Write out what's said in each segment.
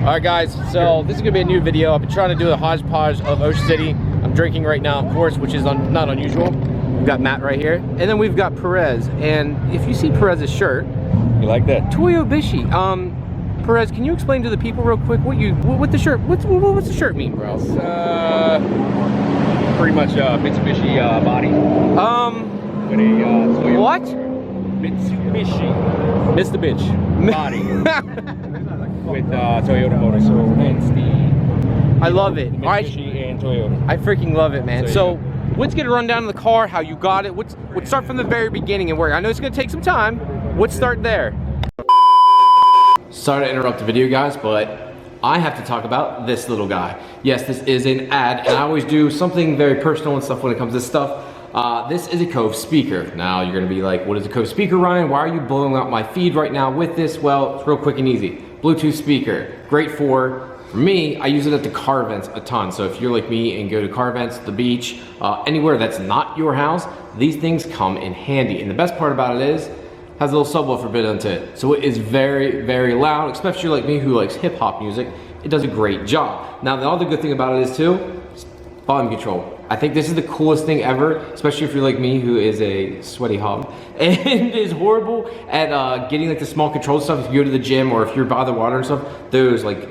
Alright guys, so this is going to be a new video. I've been trying to do a hodgepodge of Ocean City. I'm drinking right now, of course, which is not unusual. We've got Matt right here, and then we've got Perez. And if you see Perez's shirt, you like that? Mitsubishi. Perez, can you explain to the people real quick what the shirt? What's the shirt mean, bro? It's pretty much Mitsubishi body. With a Toyota. What? Mitsubishi. Missed the bitch. Body. With Toyota motors, so hence the I love it. Mitsubishi and Toyota. I freaking love it, man. So let's get a rundown of the car, how you got it. Let's start from the very beginning and where. I know it's gonna take some time. Let's start there. Sorry to interrupt the video, guys, but I have to talk about this little guy. Yes, this is an ad, and I always do something very personal and stuff when it comes to this stuff. This is a Cove speaker. Now you're gonna be like, what is a Cove speaker, Ryan? Why are you blowing out my feed right now with this? Well, it's real quick and easy. Bluetooth speaker, great for me, I use it at the car events a ton. So if you're like me and go to car events, the beach, anywhere that's not your house, these things come in handy. And the best part about it is, has a little subwoofer bit onto it. So it is very, very loud, especially like me who likes hip hop music. It does a great job. Now the other good thing about it is too, volume control. I think this is the coolest thing ever, especially if you're like me who is a sweaty hog and is horrible at getting like the small control stuff. If you go to the gym or if you're by the water and stuff, those like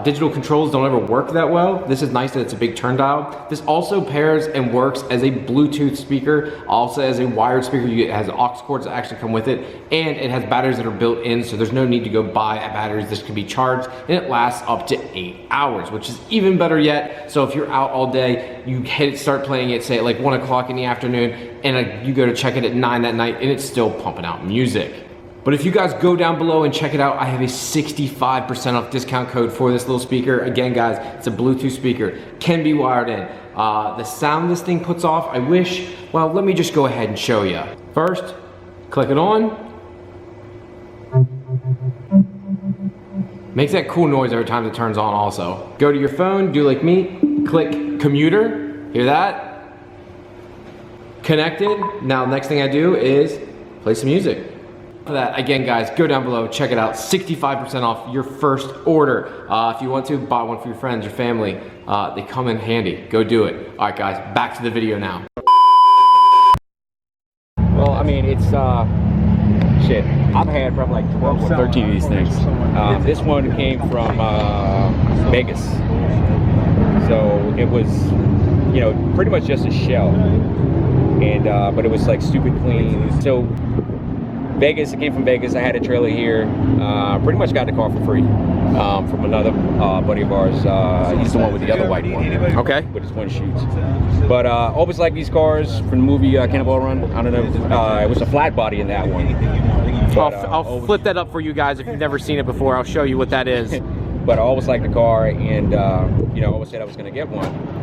digital controls don't ever work that well. This is nice that it's a big turn dial. This also pairs and works as a Bluetooth speaker, also as a wired speaker. It has aux cords that actually come with it, and it has batteries that are built in, so there's no need to go buy batteries. This can be charged, and it lasts up to 8 hours, which is even better yet. So if you're out all day, you start playing it, say at like 1 o'clock in the afternoon, and you go to check it at 9 that night, and it's still pumping out music. But if you guys go down below and check it out, I have a 65% off discount code for this little speaker. Again, guys, it's a Bluetooth speaker, can be wired in. The sound this thing puts off, I wish, well, let me just go ahead and show you. First, click it on. Makes that cool noise every time it turns on also. Go to your phone, do like me, click commuter, hear that? Connected. Now, next thing I do is play some music. For that, again guys, go down below, check it out, 65% off your first order. If you want to, buy one for your friends, your family. They come in handy, go do it. All right guys, back to the video now. Well, I mean, it's shit. I've had probably like 12 or 13 of these things. This one came from Vegas. So it was, you know, pretty much just a shell. And but it was like stupid clean. So Vegas, it came from Vegas. I had a trailer here. Pretty much got the car for free from another buddy of ours. He's the one with the other white one. Okay. With his one shoots. But always like these cars from the movie Cannonball Run. I don't know. It was a flat body in that one. But, I'll flip that up for you guys if you've never seen it before. I'll show you what that is. But I always liked the car, and you know, I always said I was going to get one.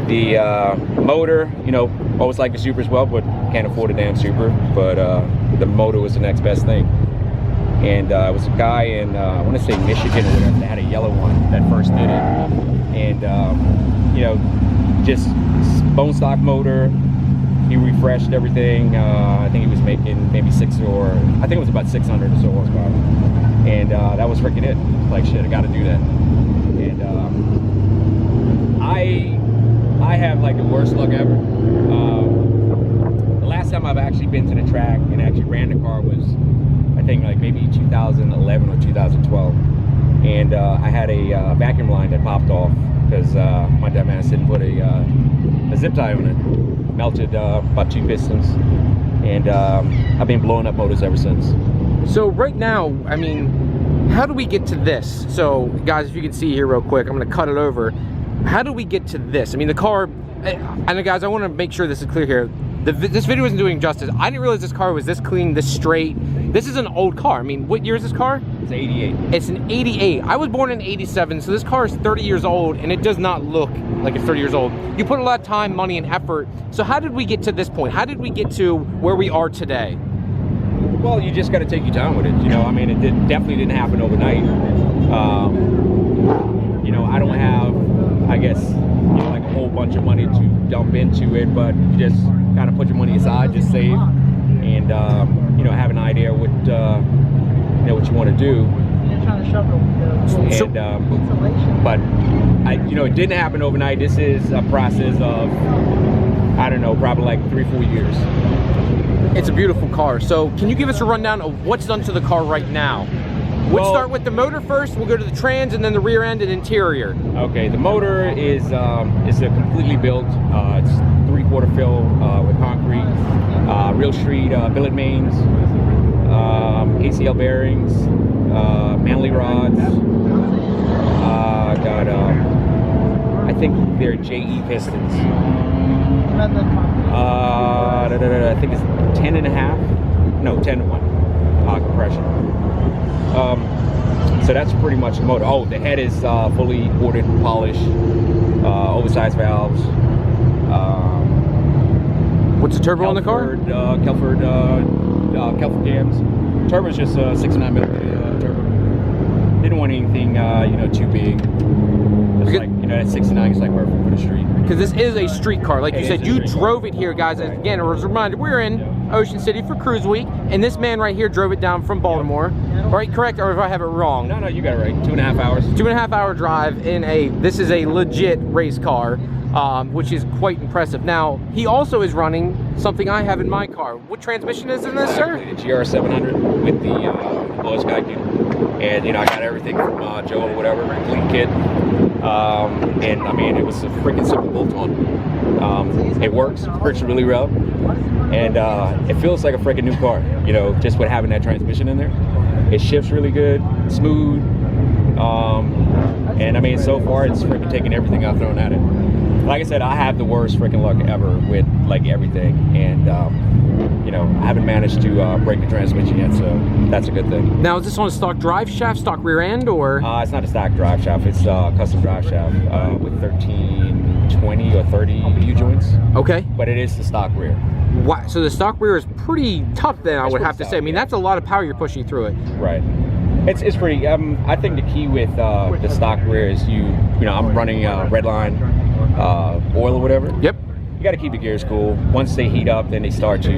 The motor, you know, always liked the Super as well, but can't afford a damn Super. But the motor was the next best thing. And it was a guy in, I want to say Michigan or whatever, that had a yellow one that first did it. And, you know, just bone stock motor. He refreshed everything. I think he was making maybe I think it was about 600 or so horsepower. And that was freaking it. Like, shit, I got to do that. And I have like the worst luck ever. The last time I've actually been to the track and actually ran the car was, I think, like maybe 2011 or 2012. And I had a vacuum line that popped off because my dumbass didn't put a zip tie on it. Melted about 2 pistons. And I've been blowing up motors ever since. So right now, I mean, how do we get to this? So guys, if you can see here real quick, I'm gonna cut it over. How do we get to this? I mean, the car, and guys, I want to make sure this is clear here. This video isn't doing justice. I didn't realize this car was this clean, this straight. This is an old car. I mean, what year is this car? It's 88. It's an 88. I was born in 87, so this car is 30 years old, and it does not look like it's 30 years old. You put a lot of time, money, and effort. So how did we get to this point? How did we get to where we are today? Well, you just got to take your time with it. You know, I mean, it definitely didn't happen overnight. You know, I don't have, I guess, you know, like a whole bunch of money to dump into it, but you just kind of put your money aside, just save, and you know, have an idea what you know, what you want to do. kind of shovel And but it didn't happen overnight. This is a process of, I don't know, probably like 3-4 years. It's a beautiful car. So can you give us a rundown of what's done to the car right now? We'll start with the motor first, we'll go to the trans, and then the rear end and interior. Okay, the motor is a completely built, it's 3/4 fill with concrete, real street billet mains, ACL bearings, Manley rods, I think they're JE pistons. I think it's 10.5, no, 10-1 compression. So that's pretty much the motor. Oh, the head is fully ported, polished, oversized valves. What's the turbo on the car? Kelford cams. Turbo's just 69mm turbo. Didn't want anything too big. It's like, that 69 is like perfect for the street. Because this is a street car, like you said. You drove it here, guys. And again, it was a reminder, we're in Ocean City for Cruise Week, and this man right here drove it down from Baltimore. Right, correct, or if I have it wrong? No, you got it right. 2.5 hours. 2.5 hour drive in this is a legit race car, which is quite impressive. Now, he also is running something I have in my car. What transmission is in this, sir? The GR700 with the Boy Sky Cube. And, I got everything from Joe or whatever, complete kit. And I mean, it was a freaking simple bolt-on. It works really well, and it feels like a freaking new car. Just with having that transmission in there, it shifts really good, smooth. And I mean, so far it's freaking taking everything I've thrown at it. Like I said, I have the worst freaking luck ever with like everything, and I haven't managed to break the transmission yet, so that's a good thing. Now, is this on a stock drive shaft, stock rear end, or? It's not a stock drive shaft. It's a custom drive shaft with 1320 or 30 U-joints. Okay. But it is the stock rear. Wow. So the stock rear is pretty tough then, I would have to say. I mean, that's a lot of power you're pushing through it. Right. It's pretty, I think the key with the stock rear is I'm running Redline oil or whatever. Yep. You got to keep the gears cool. Once they heat up, then they start to,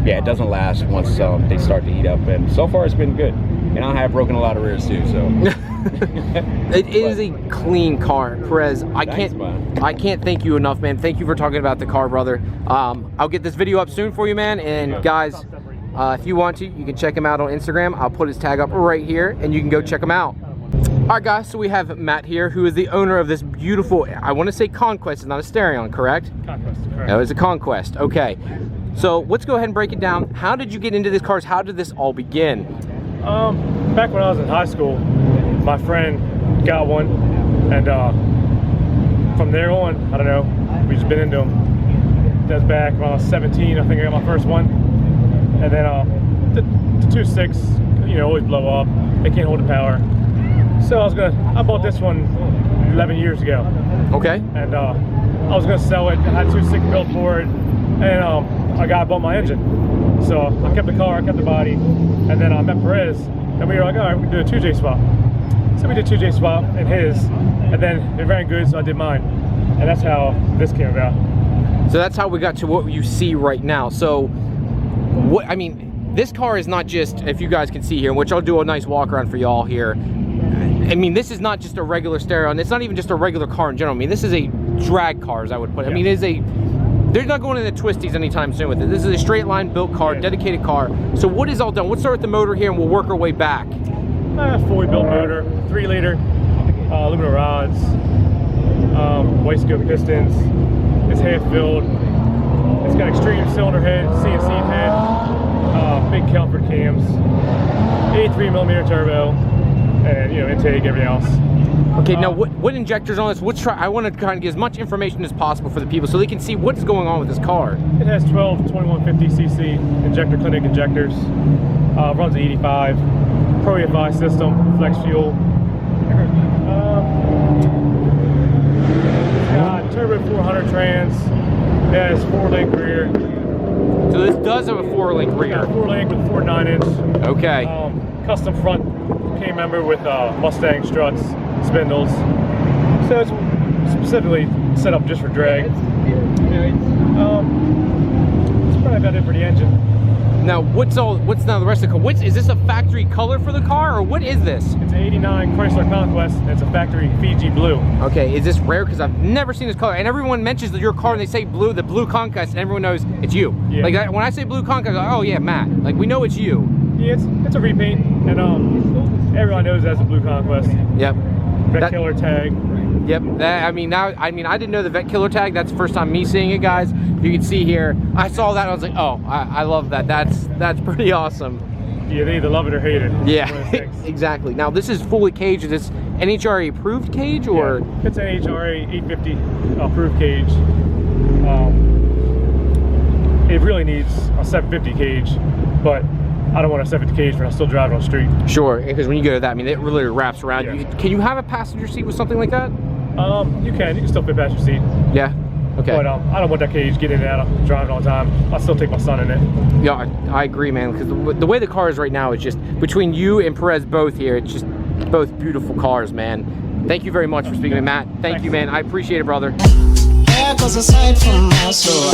it doesn't last once they start to heat up. And so far, it's been good. And I have broken a lot of rears too, so. It is a clean car, Perez. I can't thank you enough, man. Thank you for talking about the car, brother. I'll get this video up soon for you, man. And guys, if you want to, you can check him out on Instagram. I'll put his tag up right here, and you can go check him out. All right, guys, so we have Matt here, who is the owner of this beautiful, I want to say Conquest, it's not a Starion, correct? Conquest, correct. No, it's a Conquest, okay. So let's go ahead and break it down. How did you get into these cars? How did this all begin? Back when I was in high school, my friend got one, and from there on, I don't know, we just been into them. That's back when I was 17, I think I got my first one. And then the 2.6, always blow up. They can't hold the power. So I bought this one 11 years ago. Okay. And I was gonna sell it. I had 2.6 built for it, and a guy bought my engine. So I kept the car, I kept the body, and then I met Perez, and we were like, all right, we can do a 2J swap. So we did 2J swap in his, and then it ran good, so I did mine, and that's how this came about. So that's how we got to what you see right now. So this car is not just, if you guys can see here, which I'll do a nice walk around for y'all here. I mean, this is not just a regular Starion. It's not even just a regular car in general. I mean, this is a drag car, as I would put it. I mean, they're not going into twisties anytime soon with it. This is a straight line built car, dedicated car. So what is all done? Let's start with the motor here, and we'll work our way back. Fully built motor, 3-liter, aluminum rods, waistcoat pistons. It's half filled. It's got extreme cylinder head, CNC head, big Kelford cams, 83mm turbo, and intake, everything else. Okay, now what injectors on this? I want to kind of get as much information as possible for the people so they can see what's going on with this car. It has 12 2150cc injector clinic injectors. Runs at 85. Pro EFI system, flex fuel. Turbo 400 trans. It has 4-link rear. So this does have a 4-link rear. 4-link with 4 9-inch. Okay. Custom front came member with Mustang struts, spindles. So it's specifically set up just for drag. That's probably about it for the engine. Now, what's now the rest of the car? Is this a factory color for the car, or what is this? It's an 89 Chrysler Conquest, and it's a factory Fiji blue. Okay, is this rare? Because I've never seen this color, and everyone mentions your car and they say blue, the blue Conquest, and everyone knows it's you. Yeah. Like when I say blue Conquest, I'm like, oh yeah, Matt. Like we know it's you. Yeah, it's a repaint, and everyone knows that's a blue Conquest. Yep. Vet killer tag. Yep. I didn't know the vet killer tag. That's the first time me seeing it, guys. You can see here. I saw that and I was like, oh, I love that. That's pretty awesome. Yeah, they either love it or hate it. Yeah, exactly. Now this is fully caged. Is this NHRA approved cage or? Yeah, it's an NHRA 850 approved cage. It really needs a 750 cage, but I don't want a 750 cage when I'm still driving on the street. Sure, because when you go to that, I mean, it really wraps around. Yeah. Can you have a passenger seat with something like that? You can still fit passenger seat. Yeah. Okay. But I don't want that cage getting in and out of driving all the time. I'll still take my son in it. Yeah, I agree, man. Because the way the car is right now, it's just between you and Perez both here. It's just both beautiful cars, man. Thank you very much for speaking to me, Matt. Thank you, man. I appreciate it, brother. There goes a sight from my soul.